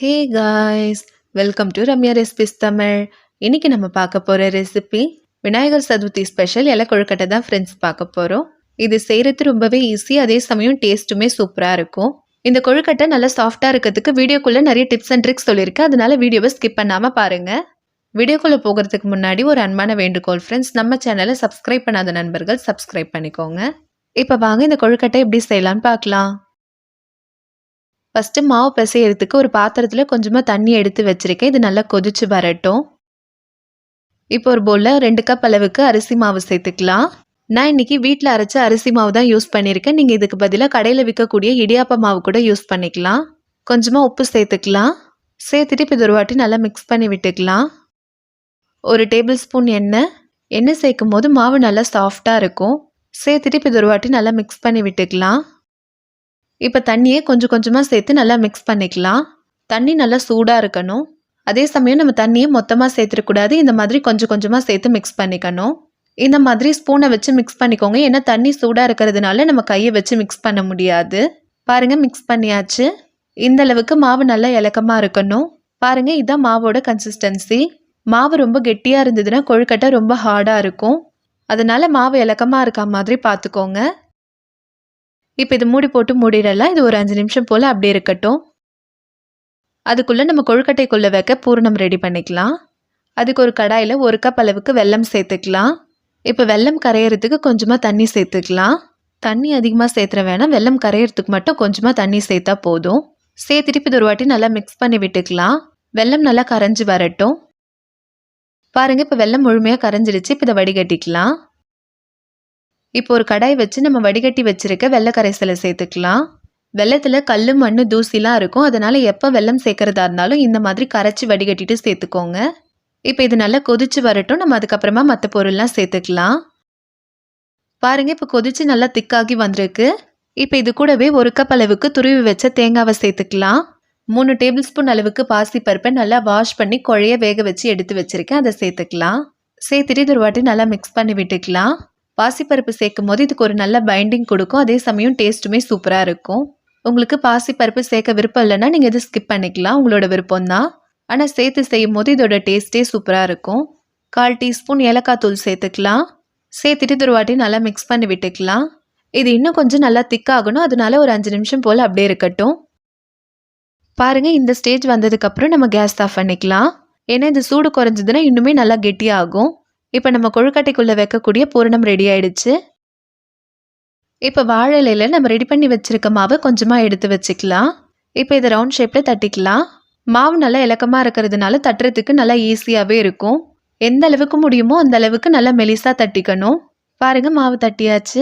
Hey guys, welcome to Ramya recipes Tamil. இன்னைக்கு நம்ம பார்க்க போகிற ரெசிபி விநாயகர் சதுர்த்தி ஸ்பெஷல் இலை கொழுக்கட்டை தான் ஃப்ரெண்ட்ஸ் பார்க்க போகிறோம். இது செய்கிறது ரொம்பவே ஈஸி, அதே சமயம் டேஸ்ட்டுமே சூப்பராக இருக்கும். இந்த கொழுக்கட்டை நல்லா சாஃப்டாக இருக்கிறதுக்கு வீடியோக்குள்ளே நிறைய டிப்ஸ் அண்ட் ட்ரிக்ஸ் சொல்லியிருக்கேன், அதனால வீடியோவை ஸ்கிப் பண்ணாமல் பாருங்கள். வீடியோக்குள்ளே போகிறதுக்கு முன்னாடி ஒரு அன்பான வேண்டுகோள் ஃப்ரெண்ட்ஸ், நம்ம சேனலை சப்ஸ்கிரைப் பண்ணாத நண்பர்கள் சப்ஸ்கிரைப் பண்ணிக்கோங்க. இப்போ வாங்க இந்த கொழுக்கட்டை எப்படி செய்யலான்னு பார்க்கலாம். ஃபஸ்ட்டு மாவு பிசையறதுக்கு ஒரு பாத்திரத்தில் கொஞ்சமாக தண்ணி எடுத்து வச்சுருக்கேன். இது நல்லா கொதிச்சு வரட்டும். இப்போ ஒரு பவுலில் 2 கப் அளவுக்கு அரிசி மாவு சேர்த்துக்கலாம். நான் இன்றைக்கி வீட்டில் அரைச்ச அரிசி மாவு தான் யூஸ் பண்ணியிருக்கேன். நீங்கள் இதுக்கு பதிலாக கடையில் விற்கக்கூடிய இடியாப்ப மாவு கூட யூஸ் பண்ணிக்கலாம். கொஞ்சமாக உப்பு சேர்த்துக்கலாம். சேர்த்துட்டு இப்போ இது ஒரு வாட்டி நல்லா மிக்ஸ் பண்ணி விட்டுக்கலாம். 1 டேபிள் ஸ்பூன் எண்ணெய் சேர்க்கும் போது மாவு நல்லா சாஃப்டாக இருக்கும். சேர்த்துட்டு இப்போ இது ஒரு வாட்டி நல்லா மிக்ஸ் பண்ணி விட்டுக்கலாம். இப்போ தண்ணியை கொஞ்சம் கொஞ்சமாக சேர்த்து நல்லா மிக்ஸ் பண்ணிக்கலாம். தண்ணி நல்லா சூடாக இருக்கணும். அதே சமயம் நம்ம தண்ணியை மொத்தமாக சேர்த்துக்கூடாது. இந்த மாதிரி கொஞ்சம் கொஞ்சமாக சேர்த்து மிக்ஸ் பண்ணிக்கணும். இந்த மாதிரி ஸ்பூனை வச்சு மிக்ஸ் பண்ணிக்கோங்க. ஏன்னா தண்ணி சூடாக இருக்கிறதுனால நம்ம கையை வச்சு மிக்ஸ் பண்ண முடியாது. பாருங்கள், மிக்ஸ் பண்ணியாச்சு. இந்த அளவுக்கு மாவு நல்லா இலக்கமாக இருக்கணும். பாருங்கள், இதுதான் மாவோட கன்சிஸ்டன்சி. மாவு ரொம்ப கெட்டியாக இருந்ததுன்னா கொழுக்கட்டை ரொம்ப ஹார்டாக இருக்கும். அதனால மாவு இலக்கமாக இருக்க மாதிரி பார்த்துக்கோங்க. இப்போ இது மூடி போட்டு மூடிடலாம். இது ஒரு 5 நிமிஷம் போல் அப்படியே இருக்கட்டும். அதுக்குள்ளே நம்ம கொழுக்கட்டைக்குள்ளே வைக்க பூரணம் ரெடி பண்ணிக்கலாம். அதுக்கு ஒரு கடாயில் 1 கப் அளவுக்கு வெல்லம் சேர்த்துக்கலாம். இப்போ வெல்லம் கரையிறதுக்கு கொஞ்சமாக தண்ணி சேர்த்துக்கலாம். தண்ணி அதிகமாக சேர்த்துற வேணாம், வெல்லம் கரையிறதுக்கு மட்டும் கொஞ்சமாக தண்ணி சேர்த்தா போதும். சேர்த்துட்டு இது ஒரு வாட்டி நல்லா மிக்ஸ் பண்ணி விட்டுக்கலாம். வெல்லம் நல்லா கரைஞ்சி வரட்டும். பாருங்கள், இப்போ வெல்லம் முழுமையாக கரைஞ்சிடுச்சு. இப்போ இதை வடிகட்டிக்கலாம். இப்போ ஒரு கடாய் வச்சு நம்ம வடிகட்டி வச்சிருக்க வெள்ளை கரைசலை சேர்த்துக்கலாம். வெள்ளத்தில் கல் மண் தூசிலாம் இருக்கும். அதனால் எப்போ வெல்லம் சேர்க்கறதா இருந்தாலும் இந்த மாதிரி கரைச்சி வடிகட்டிட்டு சேர்த்துக்கோங்க. இப்போ இது நல்லா கொதிச்சு வரட்டும். நம்ம அதுக்கப்புறமா மற்ற பொருள்லாம் சேர்த்துக்கலாம். பாருங்கள், இப்போ கொதிச்சு நல்லா திக்காகி வந்திருக்கு. இப்போ இது கூடவே 1 கப் அளவுக்கு துருவி வச்ச தேங்காவை சேர்த்துக்கலாம். 3 டேபிள் ஸ்பூன் அளவுக்கு பாசிப்பருப்பை நல்லா வாஷ் பண்ணி குழைய வேக வச்சு எடுத்து வச்சுருக்கேன். அதை சேர்த்துக்கலாம். சேர்த்துட்டு இது ஒரு வாட்டி நல்லா மிக்ஸ் பண்ணி விட்டுக்கலாம். பாசிப்பருப்பு சேர்க்கும் போது இதுக்கு ஒரு நல்ல பைண்டிங் கொடுக்கும். அதே சமயம் டேஸ்ட்டுமே சூப்பராக இருக்கும். உங்களுக்கு பாசிப்பருப்பு சேர்க்க விருப்பம் இல்லைன்னா நீங்கள் இது ஸ்கிப் பண்ணிக்கலாம், உங்களோட விருப்பம் தான். ஆனால் சேர்த்து செய்யும் போது இதோட டேஸ்ட்டே சூப்பராக இருக்கும். 1/4 டீஸ்பூன் ஏலக்காய் தூள் சேர்த்துக்கலாம். சேர்த்துட்டு இது ஒரு வாட்டி நல்லா மிக்ஸ் பண்ணி விட்டுக்கலாம். இது இன்னும் கொஞ்சம் நல்லா திக்காகணும். அதனால ஒரு 5 நிமிஷம் போல் அப்படியே இருக்கட்டும். பாருங்கள், இந்த ஸ்டேஜ் வந்ததுக்கப்புறம் நம்ம கேஸ் ஆஃப் பண்ணிக்கலாம். ஏன்னா இது சூடு குறைஞ்சதுன்னா இன்னுமே நல்லா கெட்டியாகும். இப்போ நம்ம கொழுக்கட்டைக்குள்ளே வைக்கக்கூடிய பூரணம் ரெடி ஆயிடுச்சு. இப்போ வாழை இலையில் நம்ம ரெடி பண்ணி வச்சிருக்க மாவை கொஞ்சமாக எடுத்து வச்சுக்கலாம். இப்போ இதை ரவுண்ட் ஷேப்பில் தட்டிக்கலாம். மாவு நல்லா இலக்கமாக இருக்கிறதுனால தட்டுறதுக்கு நல்லா ஈஸியாகவே இருக்கும். எந்த அளவுக்கு முடியுமோ அந்த அளவுக்கு நல்லா மெலிசாக தட்டிக்கணும். பாருங்கள், மாவு தட்டியாச்சு.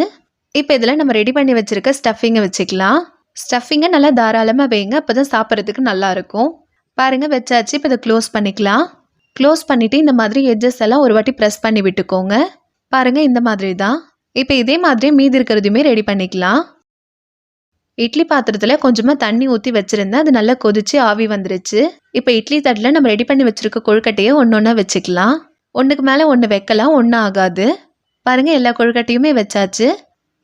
இப்போ இதில் நம்ம ரெடி பண்ணி வச்சுருக்க ஸ்டஃபிங்கை வச்சுக்கலாம். ஸ்டஃபிங்கை நல்லா தாராளமாக வைங்க, அப்போ தான் சாப்பிட்றதுக்கு நல்லாயிருக்கும். பாருங்கள், வச்சாச்சு. இப்போ இதை க்ளோஸ் பண்ணிக்கலாம். க்ளோஸ் பண்ணிவிட்டு இந்த மாதிரி எட்ஜஸ் எல்லாம் ஒரு வாட்டி ப்ரெஸ் பண்ணி விட்டுக்கோங்க. பாருங்கள், இந்த மாதிரி தான். இப்போ இதே மாதிரி மீதி இருக்கிறதுமே ரெடி பண்ணிக்கலாம். இட்லி பாத்திரத்தில் கொஞ்சமாக தண்ணி ஊற்றி வச்சுருந்தேன். அது நல்லா கொதிச்சு ஆவி வந்துருச்சு. இப்போ இட்லி தட்டில் நம்ம ரெடி பண்ணி வச்சுருக்க கொழுக்கட்டையை ஒன்று வச்சுக்கலாம். ஒன்றுக்கு மேலே ஒன்று வைக்கலாம், ஒன்றும் ஆகாது. பாருங்கள், எல்லா கொழுக்கட்டையுமே வச்சாச்சு.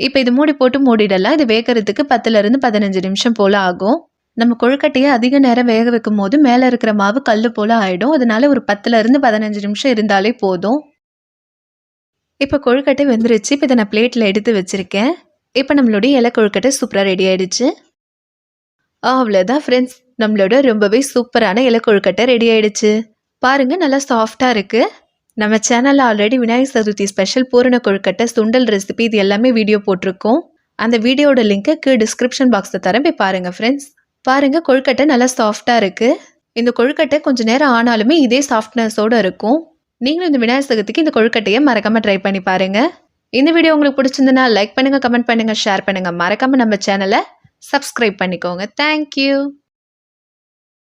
இப்போ இது மூடி போட்டு மூடிடலாம். இது வேகிறதுக்கு 10லேருந்து 15 நிமிஷம் போல் ஆகும். நம்ம கொழுக்கட்டையை அதிக நேரம் வேக வைக்கும் போது மேலே இருக்கிற மாவு கல் போல் ஆகிடும். அதனால ஒரு 10லேருந்து 15 நிமிஷம் இருந்தாலே போதும். இப்போ கொழுக்கட்டை வெந்துருச்சு. இப்போ இதை நான் பிளேட்டில் எடுத்து வச்சுருக்கேன். இப்போ நம்மளுடைய இலை கொழுக்கட்டை சூப்பராக ரெடி ஆகிடுச்சு. அவ்வளோதான் ஃப்ரெண்ட்ஸ், நம்மளோட ரொம்பவே சூப்பரான இலை கொழுக்கட்டை ரெடி ஆகிடுச்சு. பாருங்கள், நல்லா சாஃப்டாக இருக்குது. நம்ம சேனலில் ஆல்ரெடி விநாயகர் சதுர்த்தி ஸ்பெஷல் பூரண கொழுக்கட்டை சுண்டல் ரெசிபி இது எல்லாமே வீடியோ போட்டிருக்கோம். அந்த வீடியோட லிங்க்கு டிஸ்கிரிப்ஷன் பாக்ஸில் தரேன், போய் பாருங்கள் ஃப்ரெண்ட்ஸ். பாருங்கள், கொழுக்கட்டை நல்லா சாஃப்டாக இருக்குது. இந்த கொழுக்கட்டை கொஞ்சம் நேரம் ஆனாலுமே இதே சாஃப்ட்னஸோடு இருக்கும். நீங்களும் இந்த விநாயகர் சதுர்த்திக்கு இந்த கொழுக்கட்டையை மறக்காமல் ட்ரை பண்ணி பாருங்கள். இந்த வீடியோ உங்களுக்கு பிடிச்சிருந்ததுன்னா லைக் பண்ணுங்கள், கமெண்ட் பண்ணுங்கள், ஷேர் பண்ணுங்கள். மறக்காமல் நம்ம சேனலை சப்ஸ்கிரைப் பண்ணிக்கோங்க. தேங்க்யூ.